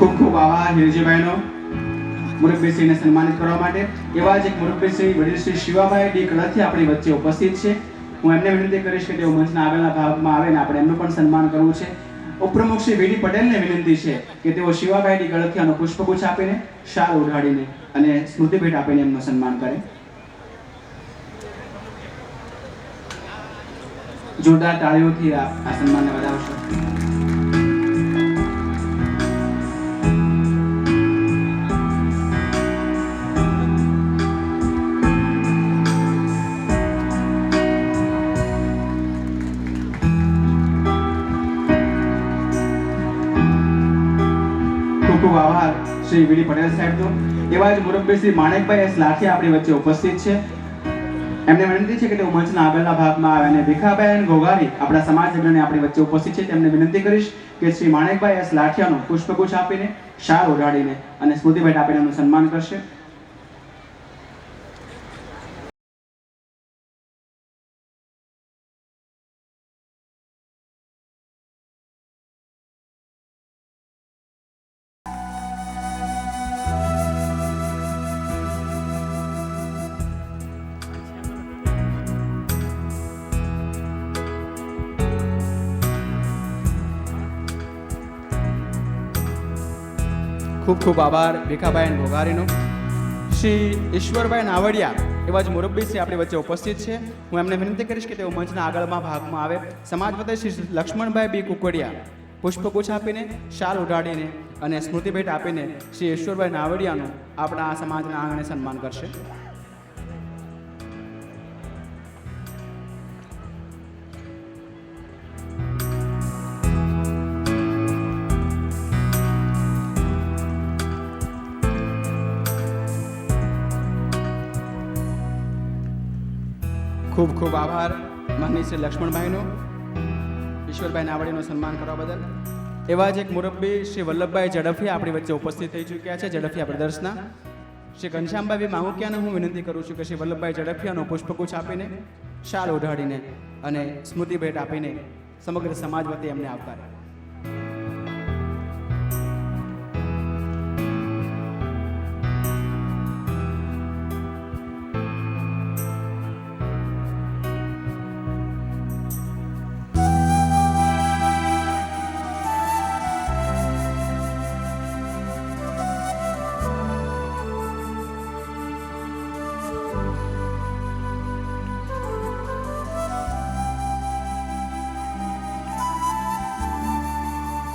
ખૂબ ખૂબ આભાર હિરજીભાઈનો મુરબ્બીશ્રીને સન્માનિત કરવા માટે। એવા જ એક મુરબ્બીશ્રી વડીલ શ્રી શિવાભાઈ ડી કળથિયા આપણી વચ્ચે ઉપસ્થિત છે। હું એમને વિનંતી કરીશ કે તેઓ મંચના આગળના ભાગમાં આવે ને આપણે એમનું પણ સન્માન કરવું છે। ઉપપ્રમુખ શ્રી વીડી પટેલને વિનંતી છે કે તેઓ શિવાભાઈ ડી કળથિયાનો પુષ્પગુચ્છ આપીને શાલ ઓઢાડીને અને સ્મૃતિ ભેટ આપીને એમનું સન્માન કરે। જોરદાર તાળીઓથી આ સન્માનને વધાવશો। ખૂબ આભાર શ્રી વીડી પટેલ સાહેબનો। એવા જ મુરબ્બી શ્રી માણેકભાઈ એસ લાઠિયા આપણી વચ્ચે ઉપસ્થિત છે। એમને વિનંતી છે કે તેઓ મંચના આગળના ભાગમાં આવે અને ભીખાબેન ઘોઘારી આપણા સમાજ અગ્રણી આપણી વચ્ચે ઉપસ્થિત છે। તેમને વિનંતી કરીશ કે શ્રી માણેકભાઈ એસ લાઠિયાનો પુષ્પગુચ્છ આપીને શાલ ઓઢાડીને અને સ્મૃતિભેટ આપીને એમનું સન્માન કરશે। ખૂબ ખૂબ આભાર ભીખાભાઈ ઘોઘારીનો। શ્રી ઈશ્વરભાઈ નાવડિયા એવા જ મુરબ્બી શ્રી આપણી વચ્ચે ઉપસ્થિત છે। હું એમને વિનંતી કરીશ કે તેઓ મંચના આગળમાં ભાગમાં આવે। સમાજ વતી શ્રી લક્ષ્મણભાઈ બી કુકડિયા પુષ્પગુચ્છ આપીને શાલ ઉઢાડીને અને સ્મૃતિભેટ આપીને શ્રી ઈશ્વરભાઈ નાવડિયાનું આપણા સમાજના આંગણે સન્માન કરશે। ખૂબ ખૂબ આભાર માનનીય શ્રી લક્ષ્મણભાઈનો ઈશ્વરભાઈ નાવડીનું સન્માન કરવા બદલ। એવા જ એક મુરબ્બી શ્રી વલ્લભભાઈ ઝડફિયા આપણી વચ્ચે ઉપસ્થિત થઈ ચૂક્યા છે ઝડફિયા બ્રદર્સના। શ્રી ઘનશ્યામભાઈ મામુકિયાને હું વિનંતી કરું છું કે શ્રી વલ્લભભાઈ ઝડફિયાનો પુષ્પગુચ્છ આપીને શાલ ઓઢાડીને અને સ્મૃતિ ભેટ આપીને સમગ્ર સમાજ વતી એમને આવકારે।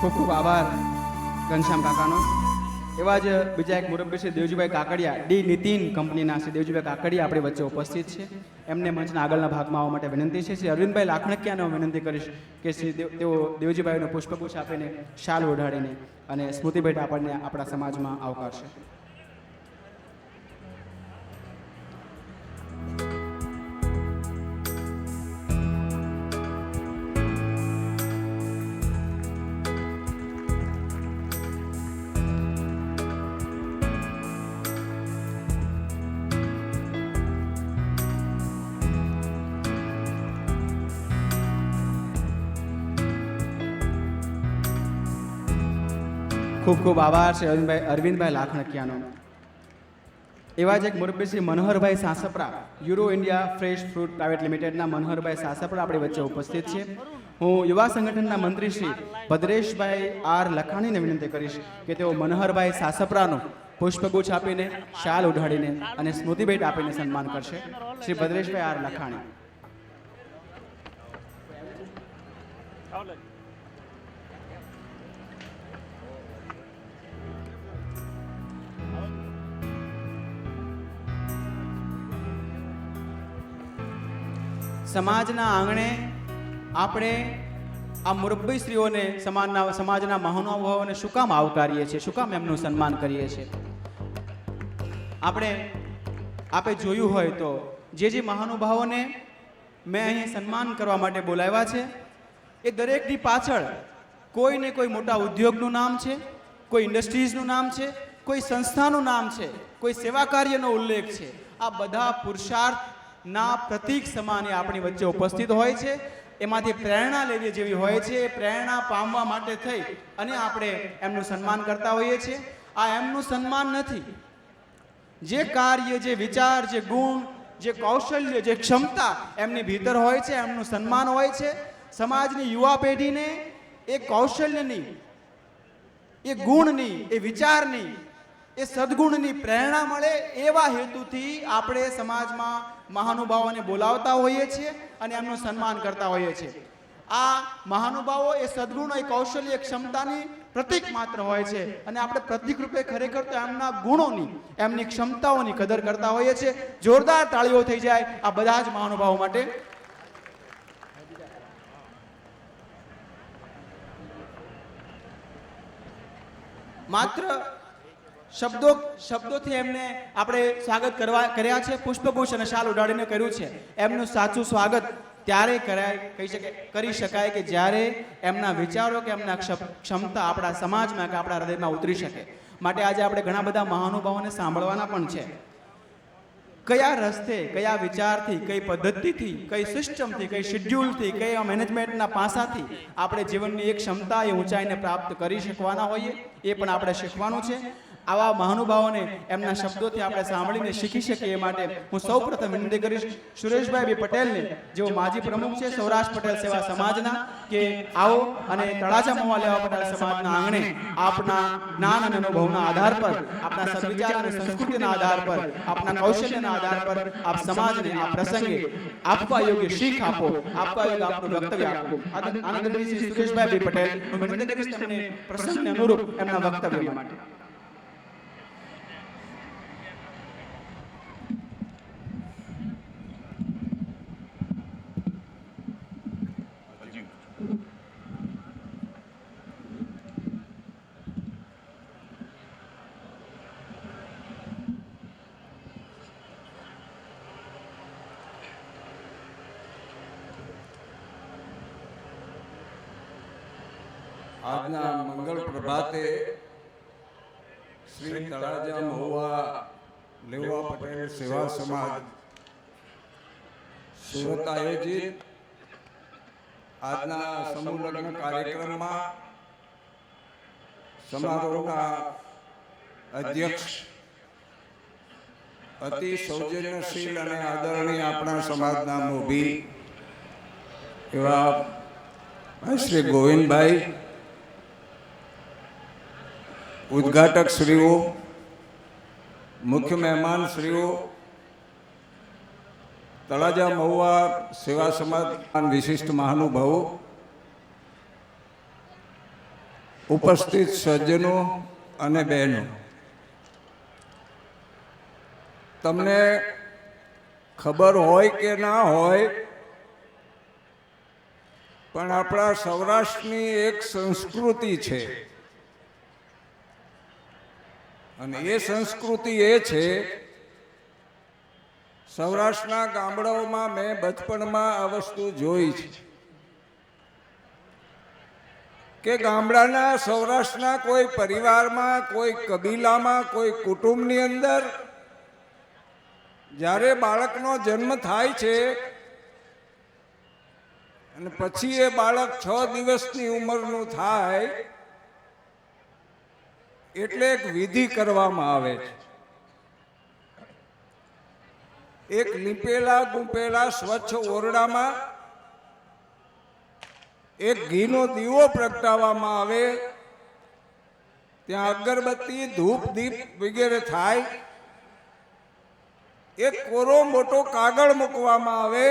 ખૂબ ખૂબ આભાર ઘનશ્યામ કાકાનો। એવા જ બીજા એક મુરબ્બી શ્રી દેવજીભાઈ કાકડિયા ડી નીતિન કંપનીના શ્રી દેવજીભાઈ કાકડિયા આપણી વચ્ચે ઉપસ્થિત છે। એમને મંચના આગળના ભાગમાં આવવા માટે વિનંતી છે। શ્રી અરવિંદભાઈ લાખણકિયાને હું વિનંતી કરીશ કે શ્રી તેઓ દેવજીભાઈનો પુષ્પગુચ્છ આપીને શાલ ઓઢાડીને અને સ્મૃતિભેટ આપણને આપણા સમાજમાં આવકારશે। ખૂબ ખૂબ આભાર શ્રી અરવિંદભાઈ લાખણકિયાનો। એવા જ એક મુરબ્બી Shri Manoharbhai Saspara Euro India fresh fruit private લિમિટેડના મનોહરભાઈ સાસપરા આપણી વચ્ચે ઉપસ્થિત છે। હું યુવા સંગઠનના મંત્રી શ્રી ભદ્રેશભાઈ આર લખાણીને વિનંતી કરીશ કે તેઓ મનોહરભાઈ સાસપરાનું પુષ્પગુચ્છ આપીને શાલ ઉઢાડીને અને સ્મૃતિભેટ આપીને સન્માન કરશે। શ્રી ભદ્રેશભાઈ આર લખાણી। સમાજના આંગણે આપણે આ મુરબ્બી શ્રીઓને સમાજના મહાનુભાવોને શું કામ આવકારીએ છીએ, શું કામ એમનું સન્માન કરીએ છીએ? આપે જોયું હોય તો જે મહાનુભાવોને મેં અહીં સન્માન કરવા માટે બોલાવ્યા છે એ દરેકની પાછળ કોઈ ને કોઈ મોટા ઉદ્યોગનું નામ છે, કોઈ ઇન્ડસ્ટ્રીઝનું નામ છે, કોઈ સંસ્થાનું નામ છે, કોઈ સેવા કાર્યનો ઉલ્લેખ છે। આ બધા પુરુષાર્થના પ્રતીક સમાન આપણી વચ્ચે ઉપસ્થિત હોય છે એમાંથી પ્રેરણા લેવી જેવી હોય છે. એ પ્રેરણા પામવા માટે થઈ અને આપણે એમનું સન્માન કરતા હોઈએ છીએ. આ એમનું સન્માન નથી. જે કાર્ય, જે વિચાર, જે ગુણ, જે કૌશલ્ય, જે ક્ષમતા એમની ભીતર હોય છે, એમનું સન્માન હોય છે. સમાજની યુવા પેઢીને એ કૌશલ્યની, એ ગુણની, એ વિચારની, એ સદગુણની પ્રેરણા મળે એવા હેતુથી આપણે સમાજમાં મહાનુભાવોને બોલાવતા હોઈએ છીએ અને એમનું સન્માન કરતા હોઈએ છીએ. આ મહાનુભાવો એ સદગુણો, એ કૌશલ્ય, એ ક્ષમતાની પ્રતીક માત્ર હોય છે અને આપણે પ્રતીક રૂપે ખરેખર તો એમના ગુણોની, એમની ક્ષમતાઓની કદર કરતા હોઈએ છીએ. જોરદાર તાળીઓ થઈ જાય આ બધા જ મહાનુભાવો માટે. માત્ર શબ્દોથી એમને આપણે સ્વાગત કર્યા છે. પુષ્પગુચ્છ અને શાલ ઉડાડીને કર્યું છે. એમનું સાચું સ્વાગત ત્યારે કરી શકાય કે જ્યારે એમના વિચારો કે એમના ક્ષમતા આપણા સમાજમાં કે આપણા હૃદયમાં ઉતરી શકે. માટે આજે આપણે ઘણા બધા મહાનુભાવોને સાંભળવાના પણ છે. કયા રસ્તે, કયા વિચારથી, કઈ પદ્ધતિથી, કઈ સિસ્ટમથી, કઈ શેડ્યુલથી, કયા મેનેજમેન્ટના પાસાથી આપણે જીવનની એક ક્ષમતા, એ ઊંચાઈને પ્રાપ્ત કરી શકવાના હોઈએ, એ પણ આપણે શીખવાનું છે. આવા મહાનુભાવોને એમના શબ્દોથી આપણે સાંભળીને શીખી શકીએ એ માટે હું સૌપ્રથમ વિનંતી કરીશ સુરેશભાઈ પટેલને, જેઓ માજી પ્રમુખ છે સૌરાષ્ટ્ર પટેલ સેવા સમાજના, કે આવો અને તળાજા મહુવા લેવા પટેલ સમાજના આંગણે આપના જ્ઞાન અને અનુભવના આધાર પર, આપના સદવિચાર અને સંસ્કૃતિના આધાર પર, આપના કૌશલ્યના આધાર પર આપ સમાજને આ પ્રસંગે આપવા યોગ્ય શીખ આપો, આપવા યોગ્ય આપનું વક્તવ્ય આપો. આનંદભાઈ શ્રી સુરેશભાઈ પટેલ હું વિનંતી કરીશ તમને પ્રસંગને અનુરૂપ એમના વક્તવ્ય માટે. આજના મંગળ પ્રભાતે શ્રી તળાજા મહુવા લેવા પટેલ સેવા સમાજ સુરત આયોજિત આજના સમૂહ લગ્ન કાર્યક્રમમાં સમારોહના અધ્યક્ષ, અતિ સૌજન્યશીલ અને આદરણીય આપણા સમાજના મોભી એવા શ્રી ગોવિંદભાઈ, ઉદ્ઘાટક શ્રીઓ, મુખ્ય મહેમાન શ્રીઓ, તળાજા મહુવા સેવા સમાજ વિશિષ્ટ મહાનુભાવો, ઉપસ્થિત સજ્જનો અને બહેનો, તમને ખબર હોય કે ના હોય પણ આપણા સૌરાષ્ટ્રની એક સંસ્કૃતિ છે અને એ સંસ્કૃતિ એ છે, સૌરાષ્ટ્રના ગામડાઓમાં મેં બચપણમાં આ વસ્તુ જોઈ છે કે ગામડાના સૌરાષ્ટ્રના કોઈ પરિવારમાં, કોઈ કબીલામાં, કોઈ કુટુંબની અંદર જ્યારે બાળકનો જન્મ થાય છે અને પછી એ બાળક 6 દિવસની ઉંમરનું થાય એટલે એક વિધિ કરવામાં આવે છે. એક લીપેલા ગુંપેલા સ્વચ્છ ઓરડામાં એક ઘીનો દીવો પ્રગટાવવામાં આવે, ત્યાં અગરબત્તી, ધૂપ, દીપ વગેરે થાય. એક કોરો મોટો કાગળ મૂકવામાં આવે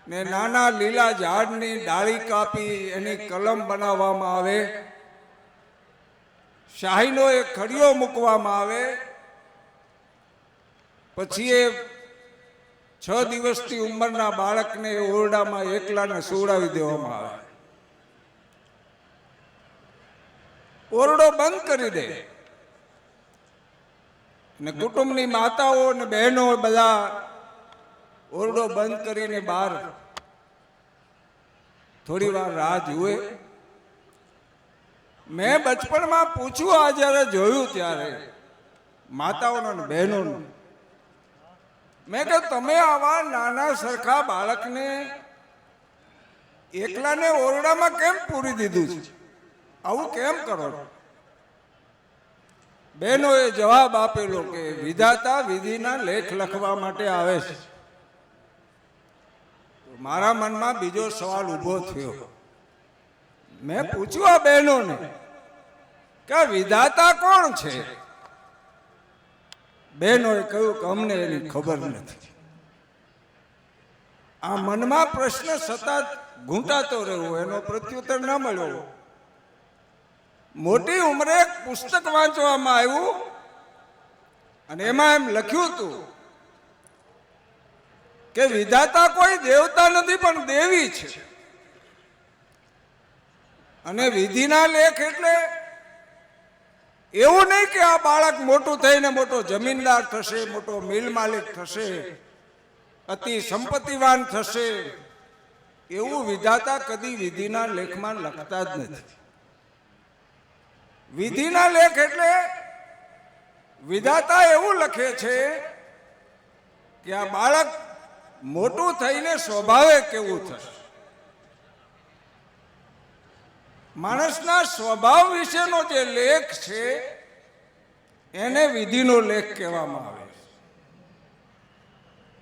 ને નાના લીલા ઝાડની ડાળી કાપી એની કલમ બનાવવામાં આવે. શાહીનો એક ખડિયો મૂકવામાં આવે. પછી એ 6 દિવસની ઉંમરના બાળકને ઓરડામાં એકલાને સુવડાવી દેવામાં આવે. ઓરડો બંધ કરી દે ને કુટુંબની માતાઓ અને બહેનો બધા ઓરડો બંધ કરીને બહાર થોડી વાર રાહ જુએ. મેં બચપણમાં પૂછ્યું, આ જ્યારે જોયું ત્યારે માતાઓને અને બહેનોને મેં કહ્યું તમે આવા નાના સરખા બાળકને એકલાને ઓરડામાં કેમ પૂરી દીધું છે? આવું કેમ કરો છો? બહેનોએ જવાબ આપેલો કે વિધાતા વિધિના લેખ લખવા માટે આવે છે. મારા મનમાં બીજો સવાલ ઊભો થયો. મેં પૂછ્યું આ બહેનોને કે આ વિધાતા કોણ છે? બહેનોએ કહ્યું કે અમને એની ખબર નથી. આ મનમાં પ્રશ્ન સતત ઘૂંટાતો રહ્યો, એનો પ્રત્યુત્તર ન મળ્યો. મોટી ઉંમરે એક પુસ્તક વાંચવામાં આવ્યું અને એમાં એમ લખ્યું હતું કે વિધાતા કોઈ દેવતા નથી પણ દેવી છે. અને વિધિના લેખ એટલે એવું નહીં કે આ બાળક મોટું થઈને મોટો જમીનદાર થશે, મોટો મિલ માલિક થશે, અતિ સંપત્તિવાન થશે, એવું વિધાતા કદી વિધિના લેખમાં લખતા જ નથી. વિધિના લેખ એટલે વિધાતા એવું લખે છે કે આ બાળક મોટું થઈને સ્વભાવે કેવું થશે. માણસના સ્વભાવ વિશેનો જે લેખ છે એને વિધિનો લેખ કહેવામાં આવે છે.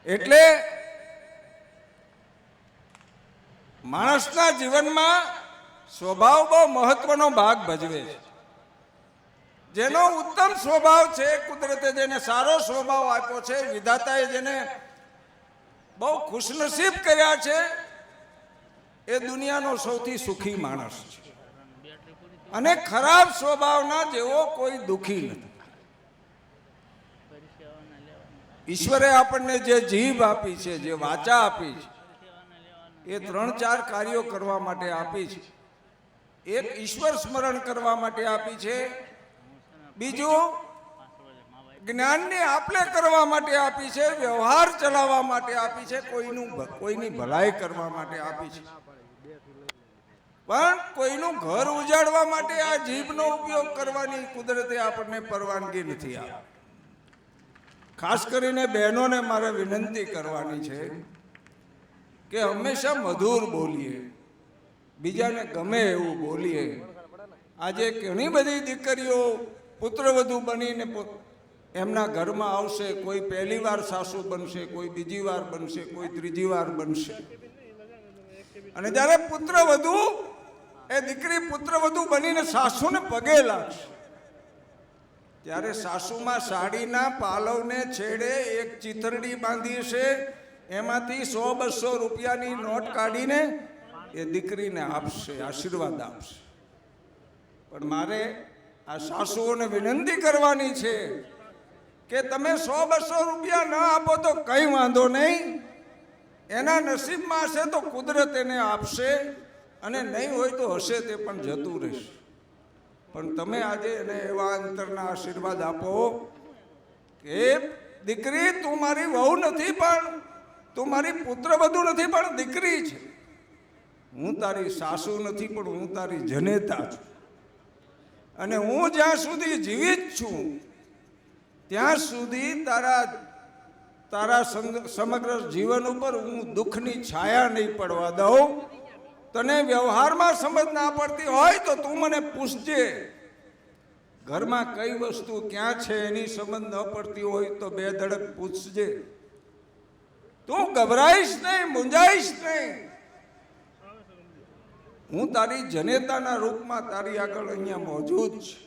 એટલે માણસના જીવનમાં સ્વભાવ બહુ મહત્વનો ભાગ ભજવે છે. જેનો ઉત્તમ સ્વભાવ છે, કુદરતે જેને સારો સ્વભાવ આપ્યો છે, વિધાતાએ જેને બહુ ખુશનસીબ કર્યા છે, એ દુનિયાનો સૌથી સુખી માણસ છે. અને ખરાબ સ્વભાવના જેવો કોઈ દુખી નથી. ઈશ્વરે આપણને જે જીભ આપી છે, જે વાચા આપી છે, એ 3-4 કાર્યો કરવા માટે આપી છે. એક ઈશ્વર સ્મરણ કરવા માટે આપી છે, બીજું જ્ઞાનની આપલે કરવા માટે આપી છે, વ્યવહાર ચલાવવા માટે આપી છે, કોઈની ભલાઈ કરવા માટે આપી છે. પણ કોઈનું ઘર ઉજાડવા માટે આ જીભનો ઉપયોગ કરવાની કુદરતે આપણને પરવાનગી નથી આપી. ખાસ કરીને બહેનોને મારે વિનંતી કરવાની છે કે હંમેશા મધુર બોલીએ, બીજાને ગમે એવું બોલીએ. આજે ઘણી બધી દીકરીઓ પુત્રવધુ બનીને એમના ઘરમાં આવશે. કોઈ પહેલી વાર સાસુ બનશે, કોઈ બીજી વાર બનશે, કોઈ ત્રીજી વાર બનશે. અને જ્યારે પુત્રવધુ એ દીકરી પુત્રવધુ બનીને સાસુને પગે લાગશે ત્યારે સાસુમાં સાડીના પાલવને છેડે એક ચીથરડી બાંધી છે, એમાંથી 100-200 રૂપિયાની નોટ કાઢીને એ દીકરીને આપશે, આશીર્વાદ આપશે. પણ મારે આ સાસુઓને વિનંતી કરવાની છે કે તમે 100-200 રૂપિયા ન આપો તો કંઈ વાંધો નહીં, એના નસીબમાં હશે તો કુદરત એને આપશે, અને નહીં હોય તો હશે તે પણ જતું રહેશે. પણ તમે આજે એને એવા અંતરના આશીર્વાદ આપો કે દીકરી, તું મારી વહુ નથી, પણ તું મારી પુત્રવધુ નથી, પણ દીકરી છે. હું તારી સાસુ નથી, પણ હું તારી જનેતા છું. અને હું જ્યાં સુધી જીવિત છું ત્યાં સુધી તારા સમગ્ર જીવન ઉપર હું દુઃખની છાયા નહીં પડવા દઉં. તને વ્યવહારમાં સમજ ના પડતી હોય તો તું મને પૂછજે. ઘરમાં કઈ વસ્તુ ક્યાં છે એની સમજ ન પડતી હોય તો 2 ધડક પૂછજે. તું ગભરાઈશ નહીં, મૂંઝાઈશ નહીં. હું તારી જનેતાના રૂપમાં તારી આગળ અહીંયા મોજૂદ છું.